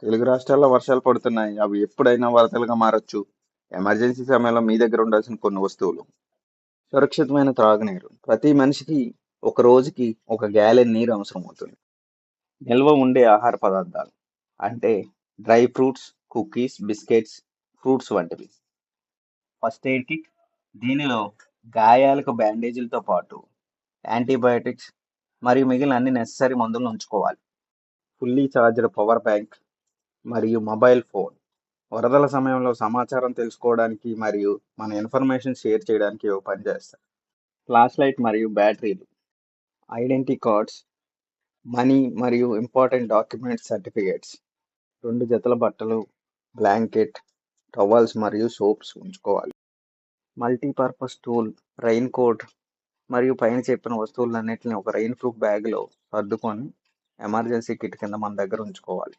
తెలుగు రాష్ట్రాల్లో వర్షాలు పడుతున్నాయి. అవి ఎప్పుడైనా వరదలుగా మారొచ్చు. ఎమర్జెన్సీ సమయంలో మీ దగ్గర ఉండాల్సిన కొన్ని వస్తువులు. సురక్షితమైన త్రాగునీరు. ప్రతి మనిషికి ఒక రోజుకి ఒక గ్యాలెన్ నీరు అవసరం అవుతుంది. నిల్వ ఉండే ఆహార పదార్థాలు అంటే dry fruits, cookies, biscuits, fruits వంటివి. First aid kit. దీనిలో గాయాలకు బ్యాండేజీలతో పాటు యాంటీబయాటిక్స్ మరియు మిగిలిన అన్ని నెససరీ మందులను ఉంచుకోవాలి. ఫుల్లీ చార్జ్డ్ పవర్ బ్యాంక్ మరియు మొబైల్ ఫోన్. వరదల సమయంలో సమాచారం తెలుసుకోవడానికి మరియు మన ఇన్ఫర్మేషన్ షేర్ చేయడానికి ఇవి పనిచేస్తాయి. ఫ్లాష్ లైట్ మరియు బ్యాటరీలు. ఐడెంటిటీ కార్డ్స్, మనీ మరియు ఇంపార్టెంట్ డాక్యుమెంట్స్, సర్టిఫికేట్స్. 2 జతల బట్టలు, బ్లాంకెట్, టవల్స్ మరియు సోప్స్ ఉంచుకోవాలి. మల్టీపర్పస్ టూల్, రెయిన్ కోట్ మరియు పైన చెప్పిన వస్తువులన్నింటినీ ఒక రెయిన్ ప్రూఫ్ బ్యాగ్లో సర్దుకొని ఎమర్జెన్సీ కిట్ కింద మన దగ్గర ఉంచుకోవాలి.